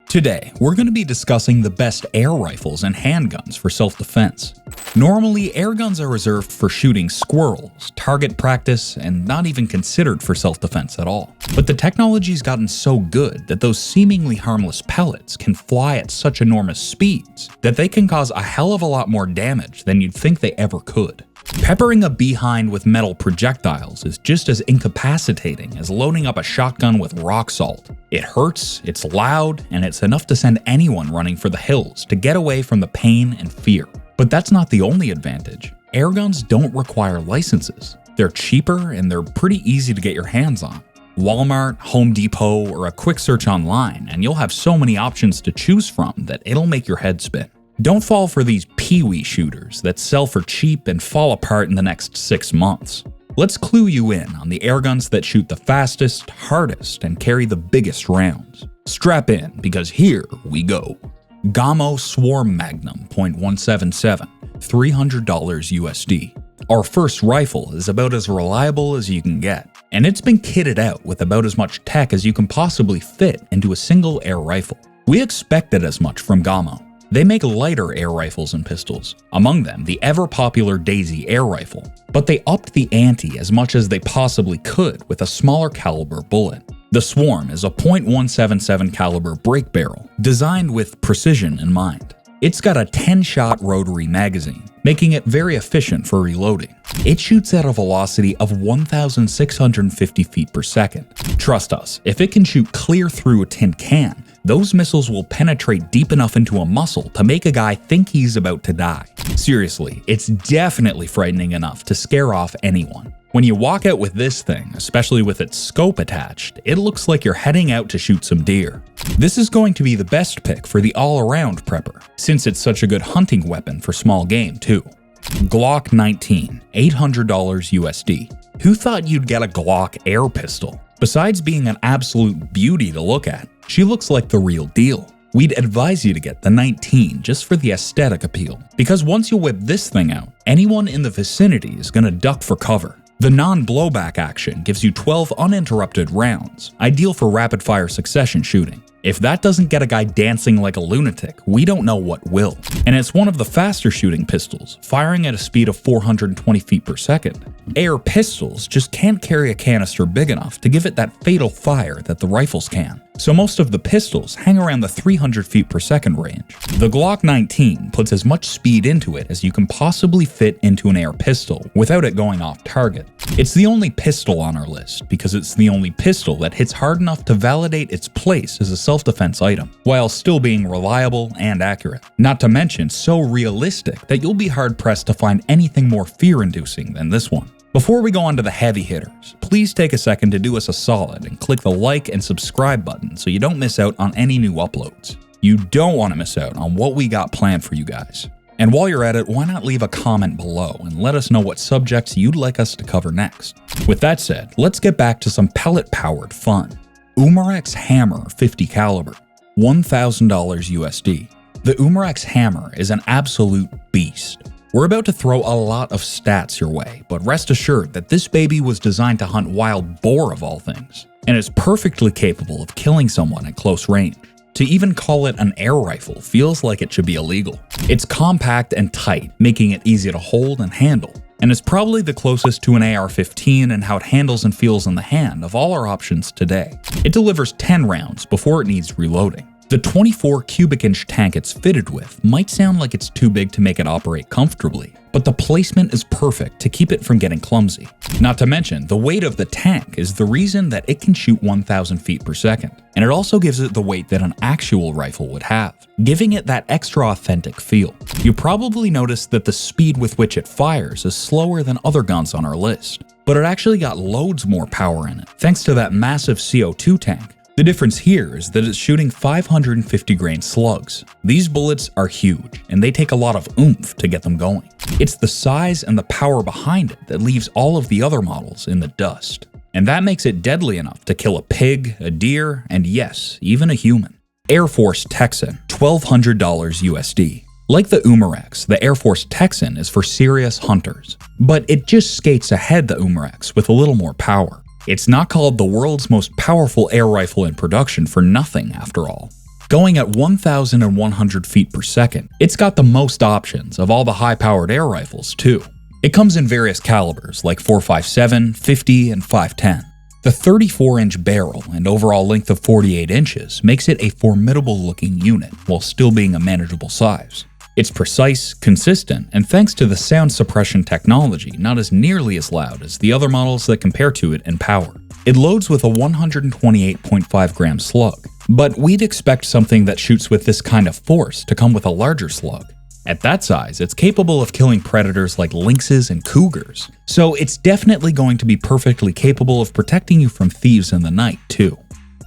Today, we're going to be discussing the best air rifles and handguns for self-defense. Normally, air guns are reserved for shooting squirrels, target practice, and not even considered for self-defense at all. But the technology's gotten so good that those seemingly harmless pellets can fly at such enormous speeds that they can cause a hell of a lot more damage than you'd think they ever could. Peppering a behind with metal projectiles is just as incapacitating as loading up a shotgun with rock salt. It hurts, it's loud, and it's enough to send anyone running for the hills to get away from the pain and fear. But that's not the only advantage. Airguns don't require licenses. They're cheaper and they're pretty easy to get your hands on. Walmart, Home Depot, or a quick search online, and you'll have so many options to choose from that it'll make your head spin. Don't fall for these peewee shooters that sell for cheap and fall apart in the next 6 months. Let's clue you in on the airguns that shoot the fastest, hardest, and carry the biggest rounds. Strap in, because here we go. Gamo Swarm Magnum .177, $300 USD. Our first rifle is about as reliable as you can get, and it's been kitted out with about as much tech as you can possibly fit into a single air rifle. We expected as much from Gamo. They make lighter air rifles and pistols, among them the ever-popular Daisy air rifle, but they upped the ante as much as they possibly could with a smaller caliber bullet. The Swarm is a .177 caliber break barrel, designed with precision in mind. It's got a 10-shot rotary magazine, making it very efficient for reloading. It shoots at a velocity of 1,650 feet per second. Trust us, if it can shoot clear through a tin can, those missiles will penetrate deep enough into a muscle to make a guy think he's about to die. Seriously, it's definitely frightening enough to scare off anyone. When you walk out with this thing, especially with its scope attached, it looks like you're heading out to shoot some deer. This is going to be the best pick for the all-around prepper, since it's such a good hunting weapon for small game too. Glock 19, $800 USD. Who thought you'd get a Glock air pistol? Besides being an absolute beauty to look at, she looks like the real deal. We'd advise you to get the 19 just for the aesthetic appeal, because once you whip this thing out, anyone in the vicinity is gonna duck for cover. The non-blowback action gives you 12 uninterrupted rounds, ideal for rapid-fire succession shooting. If that doesn't get a guy dancing like a lunatic, we don't know what will. And it's one of the faster shooting pistols, firing at a speed of 420 feet per second. Air pistols just can't carry a canister big enough to give it that fatal fire that the rifles can. So most of the pistols hang around the 300 feet per second range. The Glock 19 puts as much speed into it as you can possibly fit into an air pistol without it going off target. It's the only pistol on our list because it's the only pistol that hits hard enough to validate its place as a self-defense item, while still being reliable and accurate. Not to mention so realistic that you'll be hard-pressed to find anything more fear-inducing than this one. Before we go on to the heavy hitters, please take a second to do us a solid and click the like and subscribe button so you don't miss out on any new uploads. You don't want to miss out on what we got planned for you guys. And while you're at it, why not leave a comment below and let us know what subjects you'd like us to cover next. With that said, let's get back to some pellet-powered fun. Umarex Hammer 50 caliber, $1,000 USD. The Umarex Hammer is an absolute beast. We're about to throw a lot of stats your way, but rest assured that this baby was designed to hunt wild boar of all things, and is perfectly capable of killing someone at close range. To even call it an air rifle feels like it should be illegal. It's compact and tight, making it easy to hold and handle, and is probably the closest to an AR-15 in how it handles and feels in the hand of all our options today. It delivers 10 rounds before it needs reloading. The 24 cubic inch tank it's fitted with might sound like it's too big to make it operate comfortably, but the placement is perfect to keep it from getting clumsy. Not to mention, the weight of the tank is the reason that it can shoot 1,000 feet per second, and it also gives it the weight that an actual rifle would have, giving it that extra authentic feel. You probably noticed that the speed with which it fires is slower than other guns on our list, but it actually got loads more power in it, thanks to that massive CO2 tank. The difference here is that it's shooting 550 grain slugs. These bullets are huge, and they take a lot of oomph to get them going. It's the size and the power behind it that leaves all of the other models in the dust. And that makes it deadly enough to kill a pig, a deer, and yes, even a human. Air Force Texan, $1,200 USD. Like the Umarex, the Air Force Texan is for serious hunters, but it just skates ahead the Umarex with a little more power. It's not called the world's most powerful air rifle in production for nothing, after all. Going at 1,100 feet per second, it's got the most options of all the high-powered air rifles, too. It comes in various calibers like .457, .50, and .510. The 34-inch barrel and overall length of 48 inches makes it a formidable-looking unit while still being a manageable size. It's precise, consistent, and thanks to the sound suppression technology, not as nearly as loud as the other models that compare to it in power. It loads with a 128.5 gram slug, but we'd expect something that shoots with this kind of force to come with a larger slug. At that size, it's capable of killing predators like lynxes and cougars, so it's definitely going to be perfectly capable of protecting you from thieves in the night, too.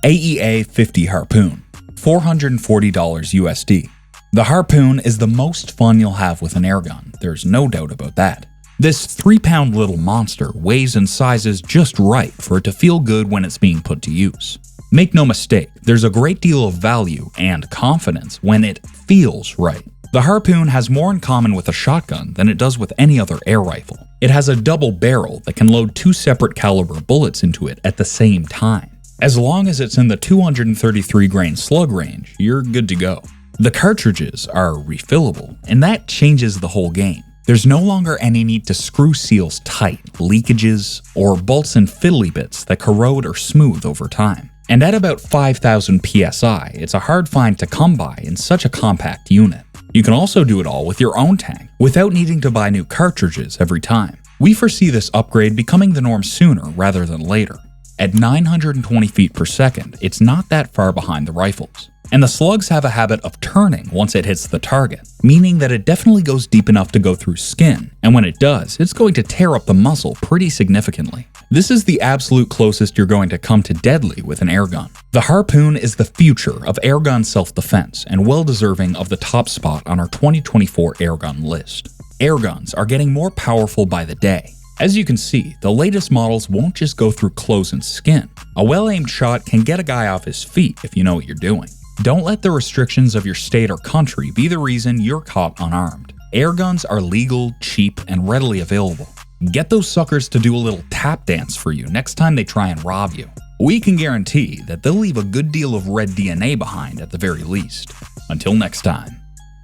AEA-50 Harpoon, $440 USD. The Harpoon is the most fun you'll have with an airgun, there's no doubt about that. This 3-pound little monster weighs and sizes just right for it to feel good when it's being put to use. Make no mistake, there's a great deal of value and confidence when it feels right. The Harpoon has more in common with a shotgun than it does with any other air rifle. It has a double barrel that can load 2 separate caliber bullets into it at the same time. As long as it's in the 233 grain slug range, you're good to go. The cartridges are refillable, and that changes the whole game. There's no longer any need to screw seals tight, leakages, or bolts and fiddly bits that corrode or smooth over time. And at about 5,000 psi, it's a hard find to come by in such a compact unit. You can also do it all with your own tank, without needing to buy new cartridges every time. We foresee this upgrade becoming the norm sooner rather than later. At 920 feet per second, it's not that far behind the rifles. And the slugs have a habit of turning once it hits the target, meaning that it definitely goes deep enough to go through skin, and when it does, it's going to tear up the muzzle pretty significantly. This is the absolute closest you're going to come to deadly with an airgun. The Harpoon is the future of airgun self-defense and well deserving of the top spot on our 2024 airgun list. Airguns are getting more powerful by the day. As you can see, the latest models won't just go through clothes and skin. A well-aimed shot can get a guy off his feet if you know what you're doing. Don't let the restrictions of your state or country be the reason you're caught unarmed. Airguns are legal, cheap, and readily available. Get those suckers to do a little tap dance for you next time they try and rob you. We can guarantee that they'll leave a good deal of red DNA behind at the very least. Until next time,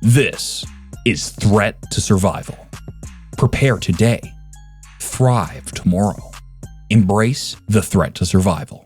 this is Threat to Survival. Prepare today. Thrive tomorrow. Embrace the threat to survival.